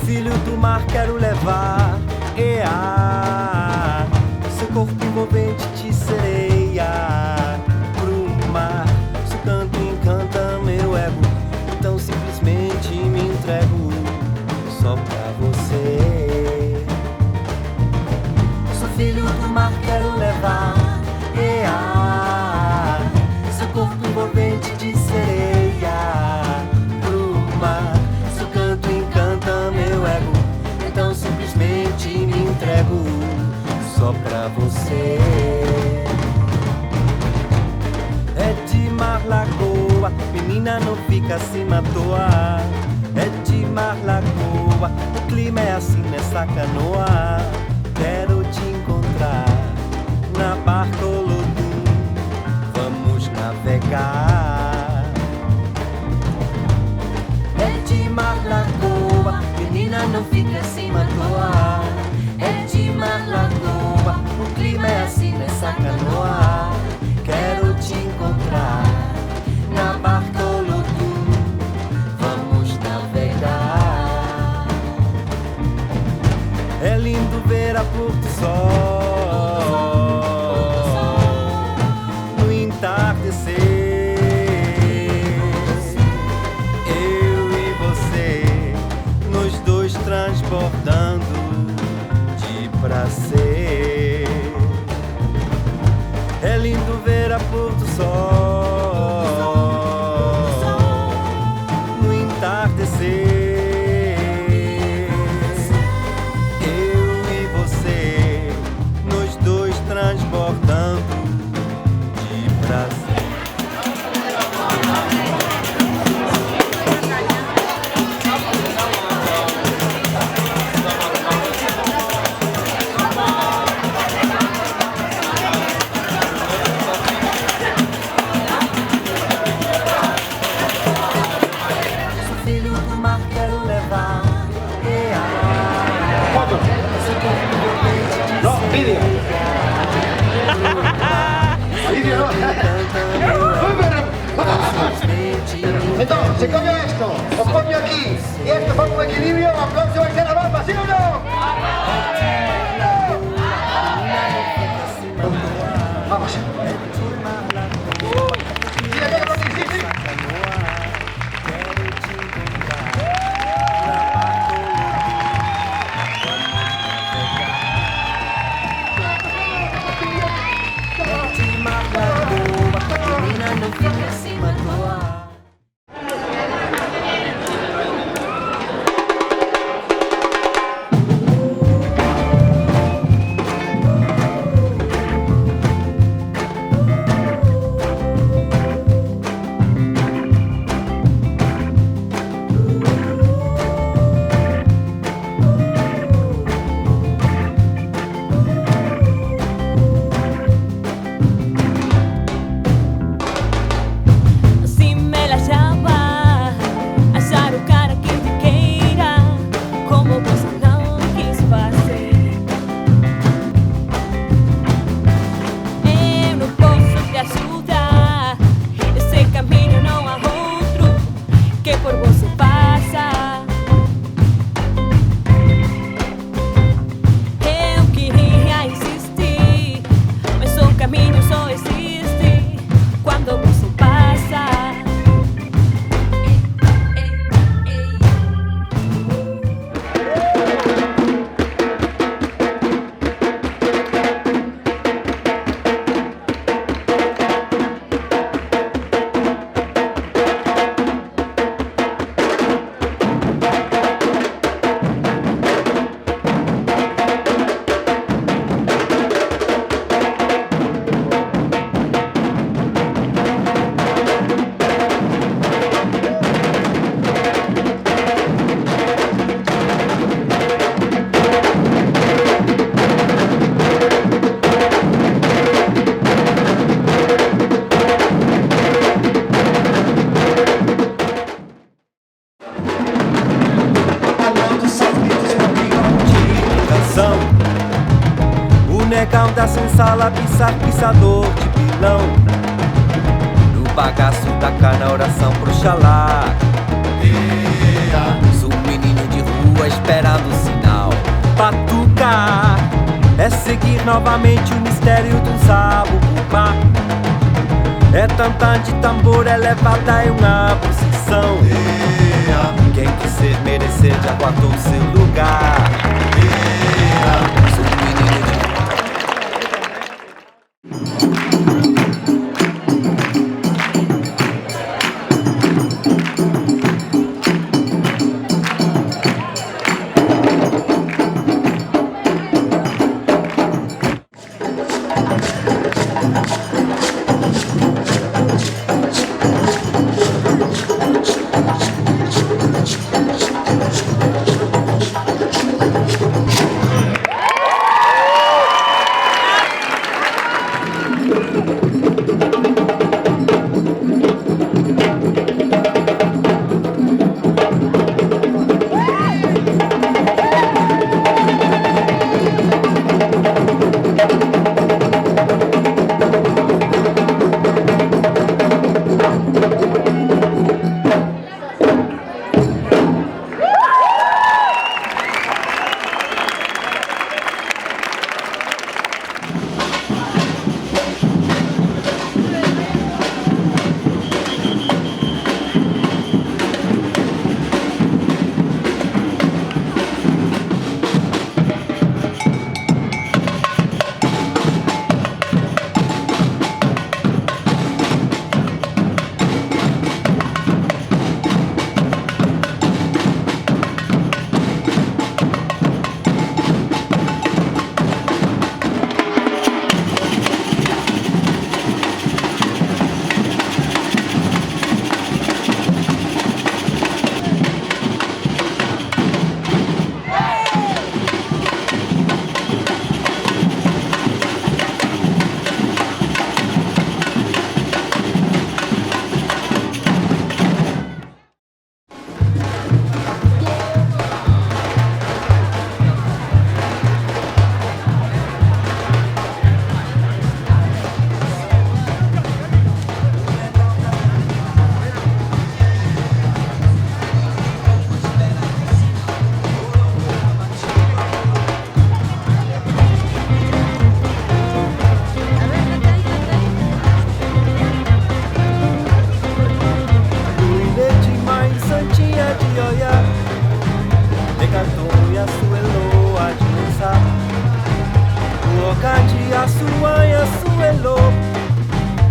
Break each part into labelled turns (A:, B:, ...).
A: filho do mar, quero levar. Ea, seu corpo envolvente de sereia pro mar. Seu canto encanta meu ego, então simplesmente me entrego só pra você. Sou filho do mar, quero levar. Ea, seu corpo envolvente de sereia pro mar. Seu canto encanta meu ego, então simplesmente me entrego só pra você. É de mar, lagoa, menina não fica assim à toa. É de mar, lagoa, o clima é assim nessa canoa. Quero te encontrar na barca Olodum, vamos navegar. É de mar, lagoa, menina não fica assim à toa. É de mar, lagoa, o clima é assim nessa canoa. Quero te encontrar na barca Olodum, vamos navegar. É lindo ver a pôr do sol no entardecer. Eu e você, nós dois transbordando de prazer. É lindo ver a pôr do sol no entardecer. Eu e você, nós dois transbordando de prazer.
B: Vídeo. Vídeo no. Entonces, si coño esto, os pongo aquí y esto forma un equilibrio, aplauso va a ser la bomba, ¿sí o no? Vamos. Sí, sí, sí.
A: Não fica acima do ar. negão da senzala, pisador de pilão. No bagaço da cana, oração pro xalá. Sou um menino de rua. rua esperando o sinal. Batucar é seguir novamente o mistério do zabumba. É tantã de tambor elevada em uma procissão. Quem quiser merecer já guardou seu lugar. Sou um menino de...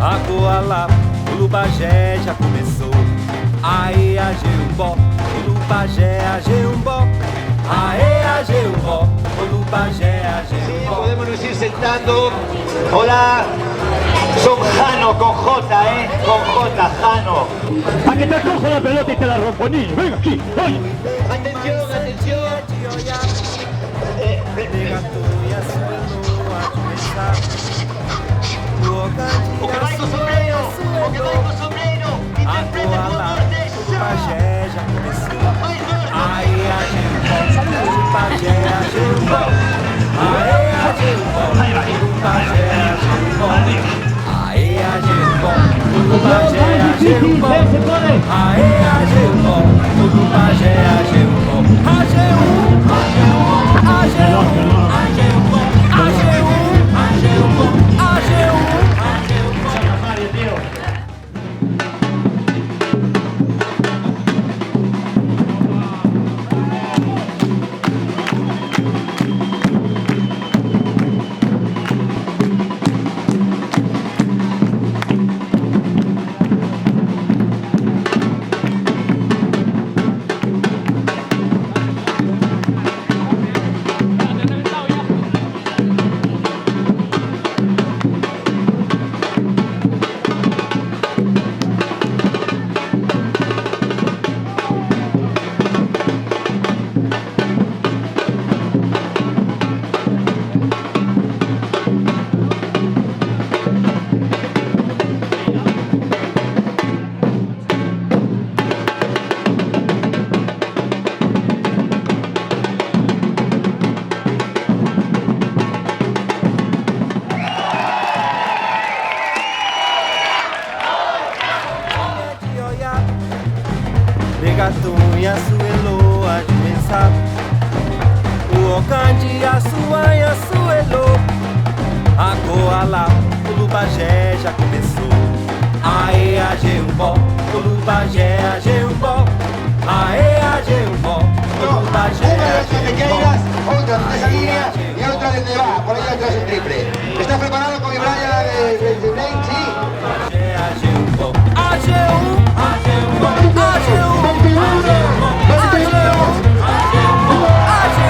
A: Agoala, o Lubagé já começou. Aê, Ageumbó, o Lubagé, Ageumbó. Aê, Ageumbó, o Lubagé, Ageumbó.
B: Podemos nos ir sentando. Hola, son Jano con J, con J, Jano.
C: A que te cojo la pelota y te la rompo, niño. Venga aquí, oye.
B: Atención, atención. O que vai com sombrero, o que vai com sombrero. Interpreta com acordes.
A: O Lubagé já começou. Aê, Ageumbó, o Lubagé, Ageumbó. Aê, Ageumbó, o Lubagé, Ageumbó. Aê, Ageumbó, o Lubagé, Ageumbó. Aê, Ageumbó, o Lubagé, Ageumbó. Ageumbó, Ageumbó, Ageumbó, Ageumbó, Ageumbó, Ageumbó, Ageumbó. Cocande, a suanha, suelô. A coala, o lubagé já começou. Aê, a geubó, o lubagé, a geubó. Aê, a geubó, o lubagé,
B: Una
A: a
B: desde pequeñas, otra desde esa línea y otra desde va, por ahí atrás el triple. ¿Estás preparado con mi braya de Blaine? Sí.
A: A geubó, a geubó, a geubó, a geubó, a geubó, a geubó, a geubó, a geubó.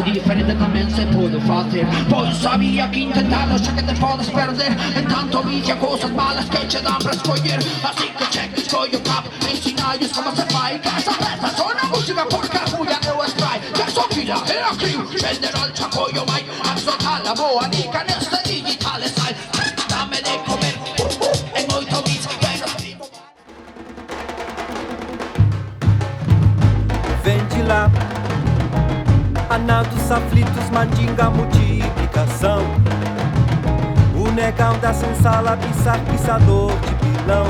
D: Diferente tamén se pode facer. Pois sabía que intentalo xa que te podes perder. En tanto vicia cousas malas que che dan para escoller. Así que check, escollo cap, ensinallos como se fai. Que esa peza sona música porque a bulla é o spray. Que so fila é a crew, vendero el chacoyo mai. Absoluta la boa nica neste digital style. Dame de comer, en 8 bits, pero
A: Vem de lá, anados aflitos, mandinga, multiplicação. O negão da sensala, pisar, pisador de pilão.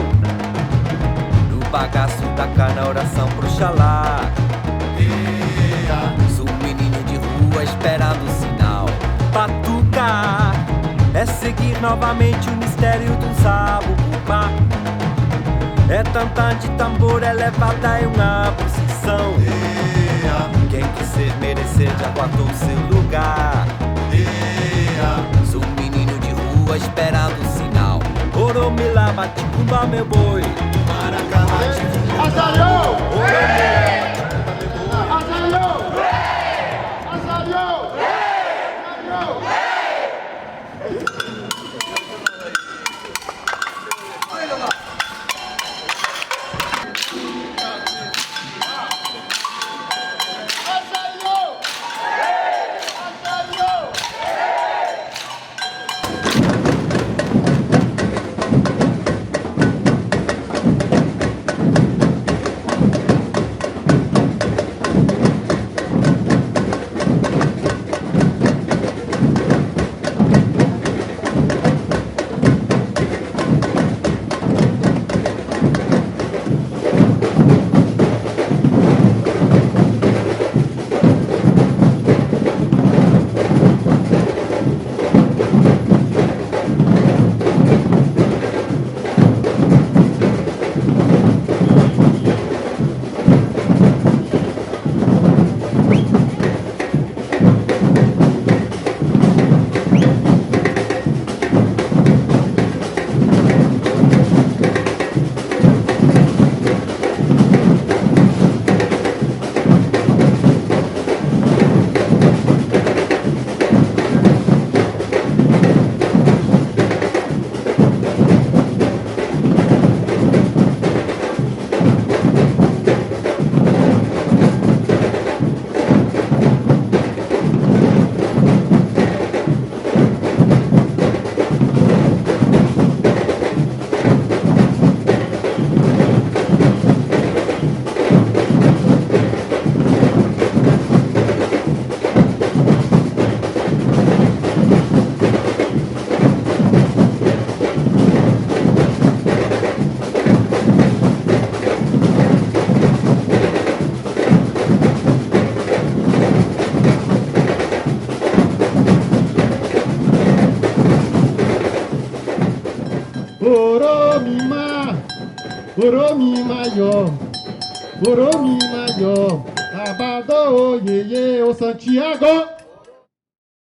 A: No bagaço da cana, oração pro xalá. Sou um menino de rua esperando o sinal. Batucar é seguir novamente o mistério do sabo pupá. É tantã de tambor elevada em uma procissão. Quem quiser merecer já guardou seu lugar. Sou um menino de rua esperando o sinal. Oromila, baticumba, meu boi. Maracá, baticumba.
B: ¡Azaló!
E: Oromi maior, Abado, ye, o Santiago.